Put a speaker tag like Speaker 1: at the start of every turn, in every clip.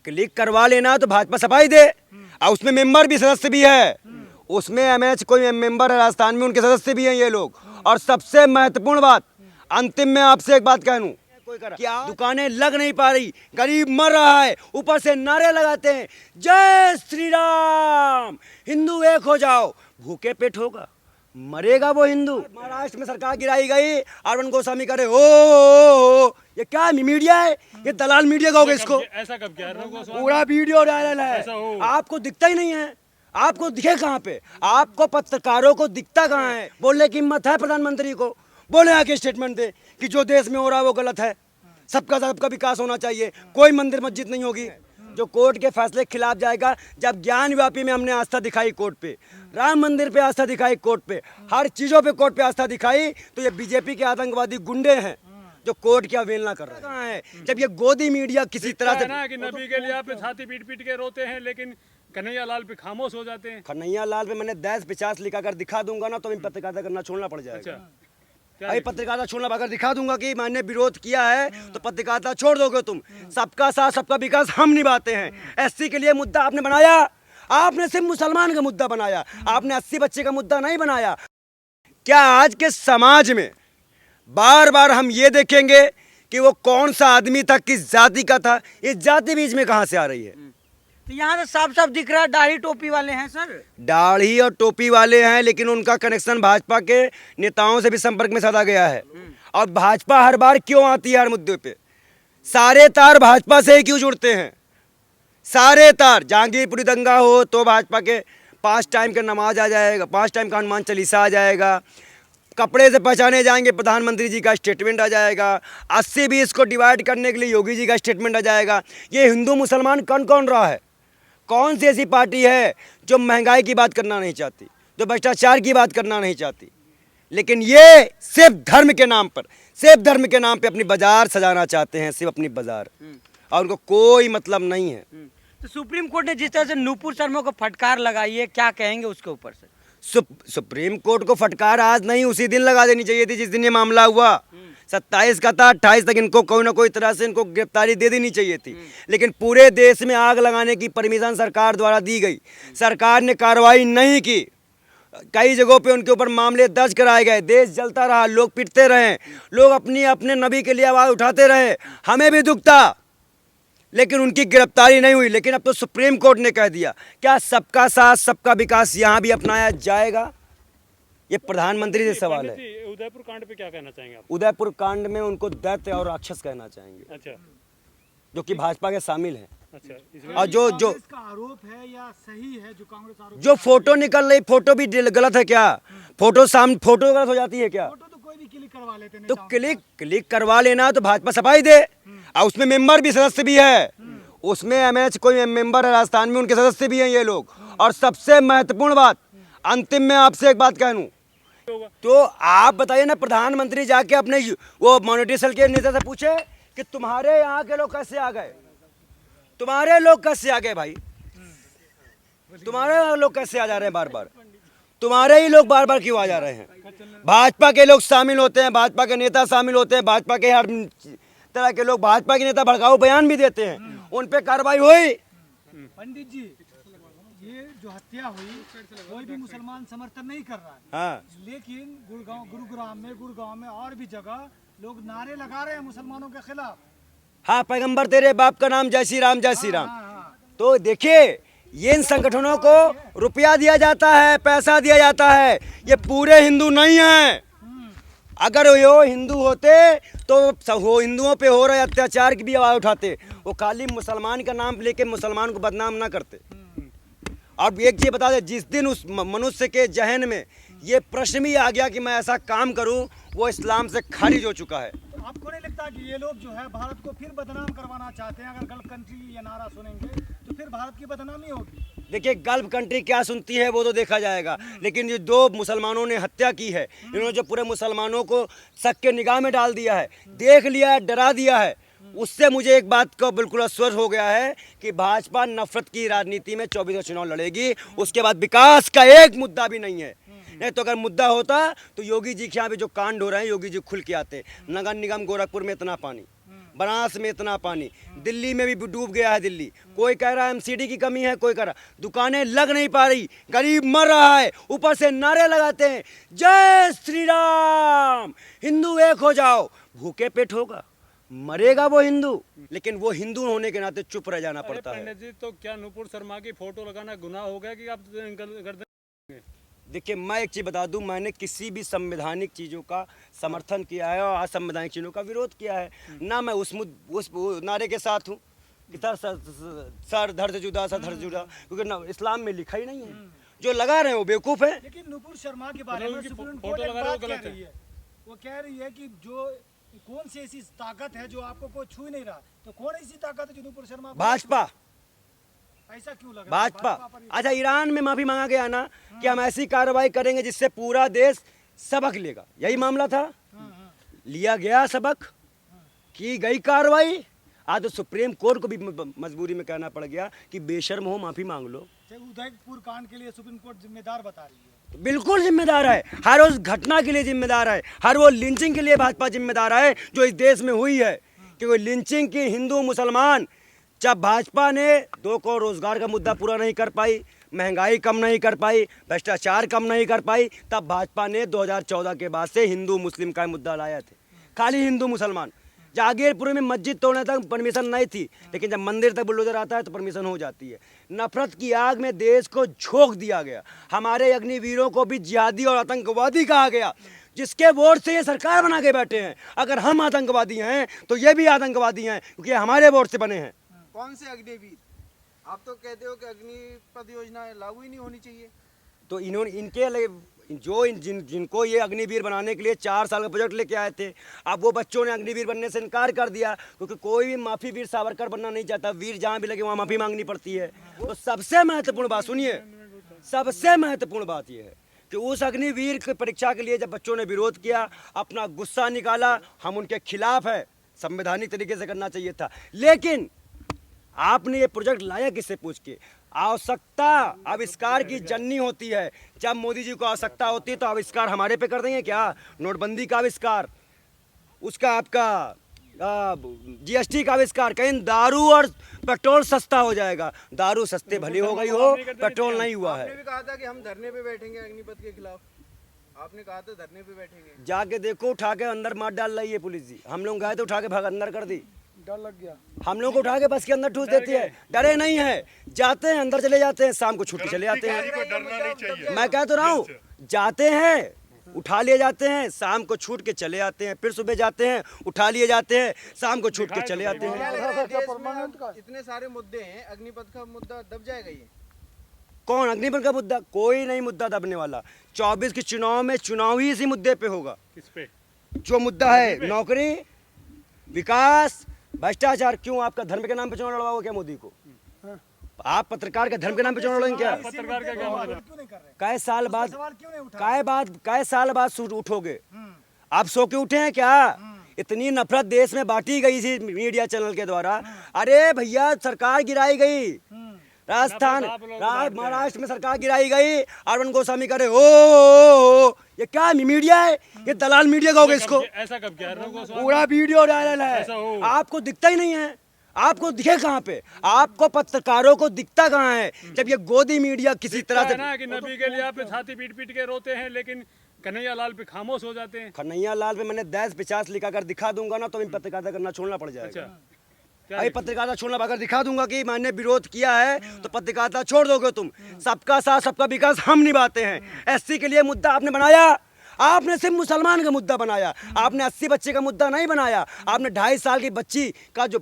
Speaker 1: Click करवा लेना तो भाजपा सफाई दे। और उसमें मेंबर भी सदस्य भी है, उसमें एमएच कोई मेंबर है राजस्थान में, उनके सदस्य भी हैं ये लोग। और सबसे महत्वपूर्ण बात, अंतिम में आपसे एक बात कह दूं, क्या दुकानें लग नहीं पा रही, गरीब मर रहा है, ऊपर से नारे लगाते हैं जय श्री राम, हिंदू एक हो जाओ। भूखे पेट होगा, मरेगा वो हिंदू। महाराष्ट्र में सरकार गिराई गई, अरविंद गोस्वामी करे ओ, ये क्या मीडिया है, ये दलाल मीडिया कहोगे इसको।
Speaker 2: ऐसा कब किया
Speaker 1: पूरा वीडियो वायरल है, आपको दिखता ही नहीं है, आपको दिखे कहाँ पे, आपको पत्रकारों को दिखता कहाँ है। बोलने की हिम्मत है प्रधानमंत्री को, बोले आके स्टेटमेंट दे कि जो देश में हो रहा है वो गलत है, सबका विकास होना चाहिए, कोई मंदिर मस्जिद नहीं होगी। जो कोर्ट के फैसले के खिलाफ जाएगा, जब ज्ञान व्यापी में हमने आस्था दिखाई कोर्ट पे, राम मंदिर पे आस्था दिखाई कोर्ट पे, हर चीजों पे कोर्ट पे आस्था दिखाई, तो ये बीजेपी के आतंकवादी गुंडे हैं जो कोर्ट की अवहेलना कर रहे हैं। कहाँ है जब ये गोदी मीडिया किसी तरह से
Speaker 2: ना कि नबी के लिए आप छाती पीट पीट के रोते हैं, लेकिन कन्हैया लाल पे खामोश हो जाते हैं।
Speaker 1: कन्हैया लाल पे मैंने 10-50 लिखा कर दिखा दूंगा ना, तो मैं पत्रकारिता करना छोड़ना पड़ जाएगा। भाई पत्रकारिता छोड़ना, अगर दिखा दूंगा कि मैंने विरोध किया है तो पत्रकारिता छोड़ दोगे तुम। सबका साथ सबका विकास हम निभाते हैं। एससी के लिए मुद्दा आपने बनाया, आपने सिर्फ मुसलमान का मुद्दा बनाया, आपने 80 बच्चे का मुद्दा नहीं बनाया। क्या आज के समाज में बार बार हम ये देखेंगे कि वो कौन सा आदमी था, किस जाति का था, ये जाति बीच में कहाँ से आ रही है।
Speaker 3: तो यहाँ तो साफ साफ दिख रहा है दाढ़ी टोपी वाले हैं सर,
Speaker 1: दाढ़ी और टोपी वाले हैं, लेकिन उनका कनेक्शन भाजपा के नेताओं से भी संपर्क में साधा गया है। और भाजपा हर बार क्यों आती है हर मुद्दे पे, सारे तार भाजपा से ही क्यों जुड़ते हैं, सारे तार। जहांगीरपुरी दंगा हो तो भाजपा के 5 टाइम का नमाज आ जाएगा, 5 टाइम का हनुमान चालीसा आ जाएगा, कपड़े से पहचाने जाएंगे प्रधानमंत्री जी का स्टेटमेंट आ जाएगा, 80-20 को डिवाइड करने के लिए योगी जी का स्टेटमेंट आ जाएगा। ये हिंदू मुसलमान कौन कौन रहा है, कौन सी ऐसी पार्टी है जो महंगाई की बात करना नहीं चाहती, जो भ्रष्टाचार की बात करना नहीं चाहती, लेकिन ये सिर्फ धर्म के नाम पर, सिर्फ धर्म के नाम पे अपनी बाजार सजाना चाहते हैं, सिर्फ अपनी बाजार, और उनको कोई मतलब नहीं है।
Speaker 3: तो सुप्रीम कोर्ट ने जिस तरह से नूपुर शर्मा को फटकार लगाई है, क्या कहेंगे उसके ऊपर से।
Speaker 1: सुप्रीम कोर्ट को फटकार आज नहीं, उसी दिन लगा देनी चाहिए थी जिस दिन ये मामला हुआ। 27 का था, 28 तक इनको कोई ना कोई तरह से इनको गिरफ्तारी दे देनी चाहिए थी। लेकिन पूरे देश में आग लगाने की परमिशन सरकार द्वारा दी गई, सरकार ने कार्रवाई नहीं की, कई जगहों पे उनके ऊपर मामले दर्ज कराए गए, देश जलता रहा, लोग पिटते रहे, लोग अपने नबी के लिए आवाज़ उठाते रहे, हमें भी दुख था, लेकिन उनकी गिरफ्तारी नहीं हुई। लेकिन अब तो सुप्रीम कोर्ट ने कह दिया, क्या सबका साथ सबका विकास यहाँ भी अपनाया जाएगा, ये प्रधानमंत्री से सवाल है।
Speaker 2: उदयपुर कांड पे क्या कहना चाहेंगे आप।
Speaker 1: उदयपुर कांड में उनको दैत्य और राक्षस कहना चाहेंगे।
Speaker 2: अच्छा,
Speaker 1: जो कि भाजपा के शामिल हैं।
Speaker 2: अच्छा,
Speaker 1: और जो
Speaker 4: इसका आरोप है या सही है जो कांग्रेस आरोप,
Speaker 1: जो फोटो निकल रही, फोटो भी गलत है क्या, फोटो गलत हो जाती है क्या,
Speaker 4: फोटो तो कोई भी क्लिक करवा लेते हैं,
Speaker 1: तो क्लिक करवा लेना तो भाजपा सफाई दे। और उसमें मेंबर भी सदस्य भी है, उसमें एमएच कोई मेंबर है राजस्थान में, उनके सदस्य भी हैं ये लोग। और सबसे महत्वपूर्ण बात, अंतिम में आपसे एक बात कह दूं, तो आप बताइए ना, प्रधानमंत्री जाके अपने वो मॉनिटरी सेल के नेता से पूछे कि तुम्हारे यहाँ के लोग कैसे आ गए, तुम्हारे लोग कैसे आ गए भाई, तुम्हारे लोग कैसे आ जा रहे हैं बार बार, तुम्हारे ही लोग बार बार क्यों आ जा रहे हैं। भाजपा के लोग शामिल होते हैं, भाजपा के नेता शामिल होते हैं, भाजपा के हर तरह के लोग, भाजपा के नेता भड़काऊ बयान भी देते हैं, उन पे कार्रवाई हुई।
Speaker 4: पंडित जी ये जो हत्या हुई कोई भी मुसलमान समर्थन नहीं कर रहा है,
Speaker 1: हाँ,
Speaker 4: लेकिन गुड़गांव में और भी जगह लोग नारे लगा रहे हैं मुसलमानों के खिलाफ।
Speaker 1: हाँ, पैगंबर तेरे बाप का नाम जय श्री राम, जय श्री राम। तो देखिए, ये इन संगठनों को रुपया दिया जाता है, पैसा दिया जाता है, ये पूरे हिंदू नहीं है। अगर वो हिंदू होते तो वो हिंदुओं पे हो रहे अत्याचार की भी आवाज़ उठाते, वो खाली मुसलमान का नाम लेके मुसलमान को बदनाम ना करते। अब एक चीज़ बता दे, जिस दिन उस मनुष्य के जहन में ये प्रश्न भी आ गया कि मैं ऐसा काम करूं, वो इस्लाम से खारिज हो चुका है।
Speaker 4: आपको नहीं लगता कि ये लोग जो है भारत को फिर बदनाम करवाना चाहते हैं, अगर गल्फ कंट्री ये नारा सुनेंगे तो फिर भारत की बदनामी होगी।
Speaker 1: देखिए, गल्फ कंट्री क्या सुनती है वो तो देखा जाएगा, लेकिन ये 2 मुसलमानों ने हत्या की है, इन्होंने जो पूरे मुसलमानों को शक के निगाह में डाल दिया है, देख लिया है, डरा दिया है, उससे मुझे एक बात का बिल्कुल आश्वस्त हो गया है कि भाजपा नफरत की राजनीति में 24 का चुनाव लड़ेगी। उसके बाद विकास का एक मुद्दा भी नहीं है। नहीं तो अगर मुद्दा होता तो योगी जी के यहाँ पे जो कांड हो रहे हैं, योगी जी खुल के आते। नगर निगम गोरखपुर में इतना पानी, बनारस में इतना पानी, दिल्ली में भी डूब गया है दिल्ली। कोई कह रहा है एमसीडी की कमी है, कोई कह रहा दुकानें लग नहीं पा रही, गरीब मर रहा है, ऊपर से नारे लगाते हैं जय श्री राम, हिंदू एक हो जाओ। भूखे पेट होगा, मरेगा वो हिंदू, लेकिन वो हिंदू होने के नाते चुप रह जाना पड़ता है।
Speaker 2: पंडित जी, तो क्या नुपुर शर्मा की फोटो लगाना गुनाह हो गया कि आप गर्दन?
Speaker 1: देखिए, मैं एक चीज़ बता दूं, मैंने किसी भी संवैधानिक चीज़ों का समर्थन किया है और असंवैधानिक चीज़ों का विरोध किया है ना। मैं उस नारे के साथ हूँ कि सर धड़ से जुदा, सर धड़ से जुदा, क्योंकि ना इस्लाम में लिखा ही नहीं है। जो लगा रहे हैं वो बेवकूफ़ है।
Speaker 4: लेकिन नुपुर शर्मा के बारे में
Speaker 2: उनकी
Speaker 4: सुप्रीम
Speaker 2: फोटो
Speaker 4: कोर्ट एक
Speaker 2: लगा रहे
Speaker 4: बात
Speaker 2: हो,
Speaker 4: कह
Speaker 2: गलत
Speaker 4: रही है। वो कह रही है कि जो कौन सी ऐसी ताकत है जो आपको कोई छू ही नहीं रहा, तो कौन ऐसी ताकत है जो नुपुर शर्मा को
Speaker 1: भाजपा,
Speaker 4: ऐसा क्यों लग रहा है?
Speaker 1: भाजपा।
Speaker 4: पर ये-
Speaker 1: अच्छा, ईरान में माफी मांगा गया ना कि हम ऐसी कार्रवाई करेंगे जिससे पूरा देश सबक लेगा, यही मामला था। लिया गया सबक, की गई कार्रवाई। आज तो सुप्रीम कोर्ट को भी मजबूरी में कहना पड़ गया कि बेशर्म हो, माफी मांग लो।
Speaker 4: उदयपुर कांड के लिए सुप्रीम कोर्ट जिम्मेदार बता रही है।
Speaker 1: तो बिल्कुल जिम्मेदार है, हर उस घटना के लिए जिम्मेदार है, हर वो लिंचिंग के लिए भाजपा जिम्मेदार है जो इस देश में हुई है। क्योंकि लिंचिंग की हिंदू मुसलमान, जब भाजपा ने 2 करोड़ रोजगार का मुद्दा पूरा नहीं कर पाई, महंगाई कम नहीं कर पाई, भ्रष्टाचार कम नहीं कर पाई, तब भाजपा ने 2014 के बाद से हिंदू मुस्लिम का मुद्दा लाया थे। खाली हिंदू मुसलमान, जागीरपुर में मस्जिद तोड़ने तक परमिशन नहीं थी, लेकिन जब मंदिर तक बुलडोजर आता है तो परमिशन हो जाती है। नफरत की आग में देश को झोंक दिया गया। हमारे अग्निवीरों को भी जिहादी और आतंकवादी कहा गया, जिसके वोट से ये सरकार बना के बैठे हैं। अगर हम आतंकवादी हैं तो ये भी आतंकवादी हैं, क्योंकि हमारे वोट से बने हैं।
Speaker 5: कौन से अग्निवीर? आप तो कहते हो कि अग्निपथ योजना लागू ही नहीं होनी चाहिए।
Speaker 1: तो इन्होंने जिनको ये अग्निवीर बनाने के लिए 4 साल का प्रोजेक्ट लेके आए थे, अब वो बच्चों ने अग्निवीर बनने से इनकार कर दिया, क्योंकि कोई भी माफी वीर सावरकर बनना नहीं चाहता। वीर जहाँ भी लगे वहाँ माफी मांगनी पड़ती है। तो सबसे महत्वपूर्ण बात सुनिए, सबसे महत्वपूर्ण बात यह है कि उस अग्निवीर की परीक्षा के लिए जब बच्चों ने विरोध किया, अपना गुस्सा निकाला, हम उनके खिलाफ है, संवैधानिक तरीके से करना चाहिए था। लेकिन आपने ये प्रोजेक्ट लाया किससे पूछ के? आवश्यकता आविष्कार की जननी होती है। जब मोदी जी को आवश्यकता होती है तो आविष्कार हमारे पे कर देंगे क्या? नोटबंदी का आविष्कार, उसका आपका जीएसटी का आविष्कार, कहीं दारू और पेट्रोल सस्ता हो जाएगा। दारू सस्ते भले हो गई हो, पेट्रोल नहीं हुआ
Speaker 5: आपने
Speaker 1: है।
Speaker 5: भी कहा था कि हम धरने पे बैठेंगे अग्निपथ के खिलाफ। आपने कहा था धरने पे बैठेंगे।
Speaker 1: जाके देखो, उठा के अंदर मार डाल रही है पुलिस जी। हम लोग गए तो उठा के भाग अंदर कर दी।
Speaker 4: डर लग गया।
Speaker 1: हम लोग को उठा के बस के अंदर ठूस देती है। डरे नहीं है, जाते हैं अंदर चले जाते हैं, शाम को छुट्टी चले जाते हैं। मैं कह तो रहा हूँ, जाते हैं, उठा लिए जाते हैं, शाम को छूट के चले आते हैं, फिर सुबह जाते हैं, उठा लिए जाते हैं, शाम को छूट के चले आते
Speaker 5: क्या
Speaker 1: हैं।
Speaker 5: लग रहा है देश में अब इतने सारे मुद्दे हैं, अग्निपथ का मुद्दा दब जाएगा ये?
Speaker 1: कौन अग्निपथ का मुद्दा? कोई नहीं मुद्दा दबने वाला। 24 के चुनाव में चुनाव ही इसी मुद्दे पे होगा।
Speaker 2: किस पे?
Speaker 1: जो मुद्दा है नौकरी, विकास, भ्रष्टाचार। क्यों आपका धर्म के नाम पे चुनाव लड़वाओगे क्या मोदी को? आप पत्रकार का धर्म के नाम पे चुनाव लड़ेंगे क्या?
Speaker 2: पत्रकार का क्या मतलब?
Speaker 4: क्यों नहीं कर रहे?
Speaker 1: कै साल बाद,
Speaker 4: सवाल क्यों नहीं उठा?
Speaker 1: कै साल बाद उठोगे? आप सो के उठे हैं क्या? इतनी नफरत देश में बांटी गई थी मीडिया चैनल के द्वारा। अरे भैया, सरकार गिराई गई, राजस्थान, महाराष्ट्र में सरकार गिराई गई, अरविंद गोस्वामी करे ओ, ये क्या मीडिया है? ये दलाल मीडिया कहोगे इसको?
Speaker 2: ऐसा कब किया?
Speaker 1: पूरा वीडियो वायरल
Speaker 2: ऐसा
Speaker 1: है,
Speaker 2: हो।
Speaker 1: आपको दिखता ही नहीं है। आपको दिखे कहाँ पे? आपको पत्रकारों को दिखता कहाँ है जब ये गोदी मीडिया किसी तरह से?
Speaker 2: ना कि नबी के लिए आप छाती पीट पीट के रोते हैं, लेकिन कन्हैया लाल पे खामोश हो जाते हैं।
Speaker 1: कन्हैया लाल पे मैंने 10-50 लिखा कर दिखा दूंगा ना, तो मैं पत्रकारिता करना छोड़ना पड़ जाएगा।
Speaker 2: अच्छा, क्या
Speaker 1: अरे पत्रकारिता छोड़ना, अगर दिखा दूंगा कि मैंने विरोध किया है तो पत्रकारिता छोड़ दोगे तुम। सबका साथ सबका विकास हम निभाते हैं। एससी के लिए मुद्दा आपने बनाया, आपने सिर्फ मुसलमान का मुद्दा बनाया, आपने 80 बच्चे का मुद्दा नहीं बनाया। आपने 2.5 साल की बच्चे का जो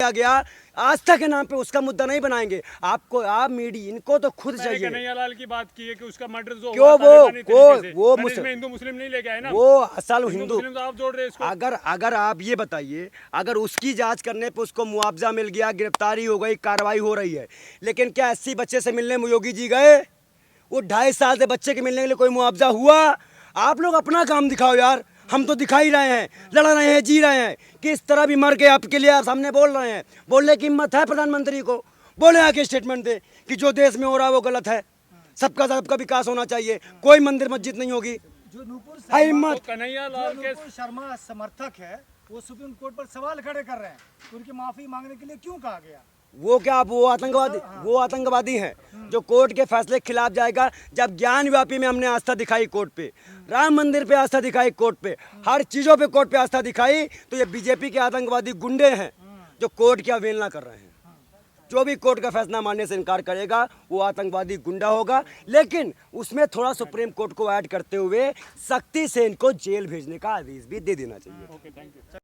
Speaker 1: किया गया आस्था के नाम पे, उसका मुद्दा नहीं बनाएंगे। आपको, आप मीडिया, इनको तो खुद
Speaker 2: मैंने
Speaker 1: चाहिए।
Speaker 2: कन्हैया लाल की बात की है कि उसका मर्डर जो
Speaker 1: क्यों
Speaker 2: हुआ तालिबानी तरीके से,
Speaker 1: वो
Speaker 2: मैंने इसमें हिंदू मुस्लिम नहीं लेके आए ना।
Speaker 1: वो असल हिंदू
Speaker 2: मुस्लिम तो आप जोड़ रहे हैं इसको।
Speaker 1: अगर आप ये बताइए, अगर उसकी जांच करने पे उसको मुआवजा मिल गया, गिरफ्तारी हो गई, कार्रवाई हो रही है, लेकिन क्या 80 बच्चे से मिलने योगी जी गए? वो 2.5 साल से बच्चे के मिलने के लिए कोई मुआवजा हुआ? आप लोग अपना काम दिखाओ यार, हम तो दिखा ही रहे हैं, लड़ रहे हैं, जी रहे हैं, किस तरह भी मर के आपके लिए आप सामने बोल रहे हैं। बोलने की हिम्मत है प्रधानमंत्री को? बोले आके स्टेटमेंट दे कि जो देश में हो रहा है वो गलत है, सबका विकास होना चाहिए, कोई मंदिर मस्जिद नहीं होगी।
Speaker 4: जो नुपुर
Speaker 1: है हिम्मत।
Speaker 2: कन्हैया लाल के
Speaker 4: नुपुर शर्मा समर्थक है, वो सुप्रीम कोर्ट पर सवाल खड़े कर रहे हैं, तो उनकी माफी मांगने के लिए क्यों कहा गया?
Speaker 1: वो क्या, वो आतंकवादी हैं जो कोर्ट के फैसले के खिलाफ जाएगा। जब ज्ञान व्यापी में हमने आस्था दिखाई कोर्ट पे, राम मंदिर पे आस्था दिखाई कोर्ट पे, हर चीजों पे कोर्ट पे आस्था दिखाई, तो ये बीजेपी के आतंकवादी गुंडे हैं जो कोर्ट की अवहेलना कर रहे हैं। जो भी कोर्ट का फैसला मानने से इनकार करेगा वो आतंकवादी गुंडा होगा। लेकिन उसमें थोड़ा सुप्रीम कोर्ट को ऐड करते हुए सख्ती से इनको जेल भेजने का आदेश भी दे देना चाहिए।
Speaker 2: Okay, thank you.